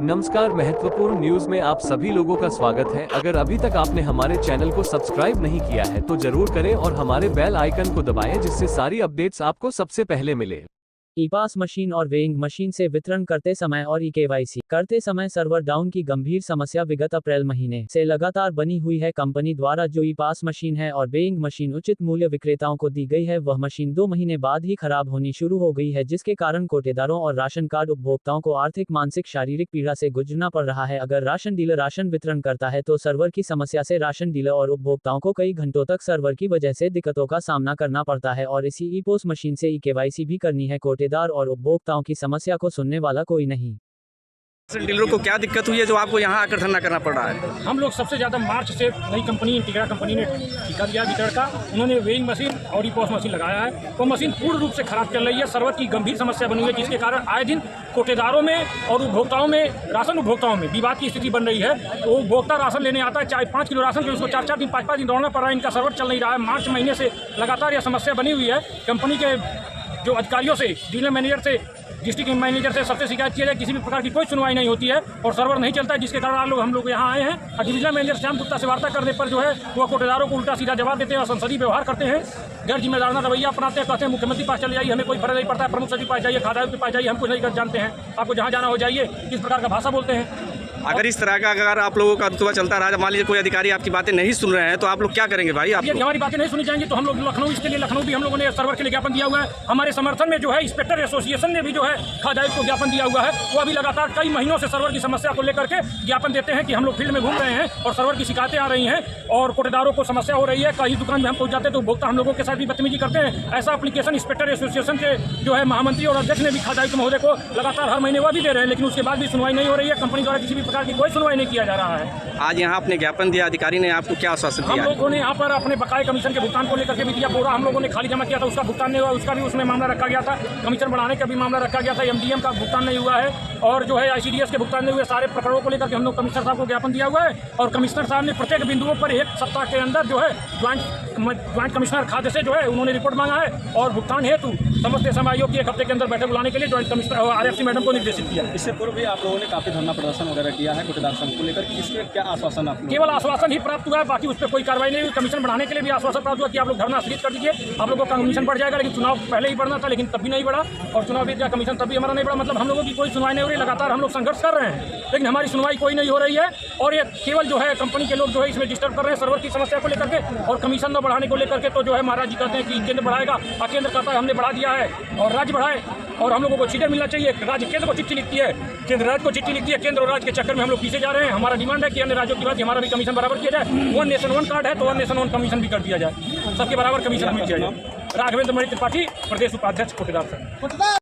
नमस्कार, महत्वपूर्ण न्यूज में आप सभी लोगों का स्वागत है। अगर अभी तक आपने हमारे चैनल को सब्सक्राइब नहीं किया है तो जरूर करें और हमारे बेल आइकन को दबाएं जिससे सारी अपडेट्स आपको सबसे पहले मिले। ई पास मशीन और वेइंग मशीन से वितरण करते समय और KYC करते समय सर्वर डाउन की गंभीर समस्या विगत अप्रैल महीने से लगातार बनी हुई है। कंपनी द्वारा जो ई पास मशीन है और वेइंग मशीन उचित मूल्य विक्रेताओं को दी गई है, वह मशीन 2 महीने बाद ही खराब होनी शुरू हो गई है, जिसके कारण कोटेदारों और राशन कार्ड उपभोक्ताओं को आर्थिक, मानसिक, शारीरिक पीड़ा से गुजरना पड़ रहा है। अगर राशन डीलर राशन वितरण करता है तो सर्वर की समस्या से राशन डीलर और उपभोक्ताओं को कई घंटों तक सर्वर की वजह से दिक्कतों का सामना करना पड़ता है और इसी ई पोस मशीन से KYC भी करनी है। कोटेदार और उपभोक्ताओं की समस्या को सुनने वाला कोई नहीं। डीलरों को क्या दिक्कत हुई है जो आपको यहाँ आकर धरना करना पड़ रहा है? हम लोग सबसे ज़्यादा मार्च से नई कंपनी इंटीग्रा कंपनी ने ठेका दिया वितरण का। उन्होंने वेइंग मशीन और ई पोस मशीन लगाया है। वो मशीन पूर्ण रूप से खराब चल रही है। सर्वर की गंभीर समस्या बनी हुई है, जिसके कारण आए दिन कोटेदारों में और उपभोक्ताओं में, राशन उपभोक्ताओं में विवाद की स्थिति बन रही है। तो उपभोक्ता राशन लेने आता है, चाहे 5 किलो राशन के उसको 4-4 दिन 5-5 दिन दौड़ना पड़ रहा है। इनका सर्वर चल नहीं रहा है। मार्च महीने से लगातार यह समस्या बनी हुई है। कंपनी के जो अधिकारियों से, डीलर मैनेजर से, डिस्ट्रिक्ट मैनेजर से सबसे शिकायत किया जाए, किसी भी प्रकार की कोई सुनवाई नहीं होती है और सर्वर नहीं चलता है, जिसके कारण हम लोग यहाँ आए हैं। और डिविजनल मैनेजर श्याम गुप्ता से वार्ता करने पर जो है वो कोटेदारों को उल्टा सीधा जवाब देते हैं और संसदीय व्यवहार करते हैं। गैर जिम्मेदाराना रवैया अपनाते हैं, कहते हैं मुख्यमंत्री पास चले जाइए, हमें कोई फर्क नहीं पड़ता है, प्रमुख सचिव पास जाइए, खाद्य आयुक्त पास जाइए, हम कुछ नहीं कर जानते हैं, आपको जहाँ जाना हो जाइए। किस प्रकार का भाषा बोलते हैं। अगर इस तरह का अगर आप लोगों का रुतबा चलता रहा, मान लीजिए कोई अधिकारी आपकी बातें नहीं सुन रहे हैं तो आप लोग क्या करेंगे भाई? आप हमारी बातें नहीं सुनी जाएंगी तो हम लोग लखनऊ, इसके लिए लखनऊ भी हम लोगों ने सर्वर के लिए ज्ञापन दिया हुआ है। हमारे समर्थन में जो है इंस्पेक्टर एसोसिएशन ने भी जो है खाद्य आयुक्त को ज्ञापन दिया हुआ है। वो अभी लगातार कई महीनों से सर्वर की समस्या को लेकर के ज्ञापन देते हैं कि हम लोग फील्ड में घूम रहे हैं और सर्वर की शिकायतें आ रही हैं और कोटेदारों को समस्या हो रही है। कहीं दुकान में हम पहुंच जाते हैं तो उपभोक्ता हम लोगों के साथ भी बदतमीजी करते हैं। ऐसा एप्लीकेशन इंस्पेक्टर एसोसिएशन के जो है महामंत्री और अध्यक्ष ने भी खाद्य आयुक्त महोदय को लगातार हर महीने वह भी दे रहे हैं, लेकिन उसके बाद भी सुनवाई नहीं हो रही है। कंपनी द्वारा किसी भी प्रकार की कोई सुनवाई नहीं किया जा रहा है। आज यहाँ आपने ज्ञापन दिया, अधिकारी ने आपको क्या आश्वासन दिया? हम लोगों ने यहाँ पर अपने बकाये कमीशन के भुगतान को लेकर के भी दिया। पूरा हम लोगों ने खाली जमा किया था, उसका भुगतान नहीं हुआ, उसका भी उसमें मामला रखा गया था। कमीशन बढ़ाने का भी मामला रखा गया था, MDM का भुगतान नहीं हुआ है और जो है ICDS के भुगतान नहीं हुए। सारे प्रकरणों को लेकर के हम लोग कमिश्नर साहब को ज्ञापन दिया हुआ है और कमिश्नर साहब ने प्रत्येक बिंदुओं पर 1 सप्ताह के अंदर जो है ज्वाइंट कमिश्नर खाद्य से जो है उन्होंने रिपोर्ट मांगा है और भुगतान हेतु समस्त समय आयोग की 1 हफ्ते के अंदर बैठक बुलाने के लिए ज्वाइंट कमिश्नर RFC मैडम को निर्देशित किया। इससे पूर्व भी आप लोगों ने काफी धरना प्रदर्शन वगैरह किया है कोटेदार संघ को लेकर, इसमें क्या आश्वासन? आप केवल आश्वासन ही प्राप्त हुआ है, बाकी उस पर कोई कार्रवाई नहीं हुई। कमीशन बढ़ाने के लिए भी आश्वासन प्राप्त हुआ कि आप लोग धरना स्थगित कर दीजिए, आप लोगों का कमीशन बढ़ जाएगा। लेकिन चुनाव पहले ही बढ़ना था, लेकिन तब भी नहीं बढ़ा और चुनाव भी कमीशन तब भी हमारा नहीं बढ़ा। मतलब हम लोगों की कोई सुनवाई नहीं हो रही। लगातार हम लोग संघर्ष कर रहे हैं लेकिन हमारी सुनवाई कोई नहीं हो रही है और ये केवल जो है कंपनी के लोग जो है इसमें डिस्टर्ब कर रहे हैं सर्वर की समस्या को लेकर के और कमीशन न बढ़ाने को लेकर के। तो जो है महाराज जी कहते हैं कि केंद्र बढ़ाएगा और केंद्र कहता है हमने बढ़ा दिया है और राज्य बढ़ाए और हम लोगों को चीटें मिलना चाहिए। राज्य केंद्र को चिट्ठी लिखती है, केंद्र राज्य को चिट्ठी लिखती है। केंद्र और राज्य के चक्कर में हम लोग पीछे जा रहे हैं। हमारा डिमांड है कि अन्य राज्यों की बात हमारा भी कमीशन बराबर किया जाए। 1 नेशन 1 कार्ड है तो 1 नेशन 1 कमीशन भी कर दिया जाए, सबके बराबर कमीशन मिल जाए। राघवेंद्र मणि त्रिपाठी, प्रदेश उपाध्यक्ष कोटेदार संघ।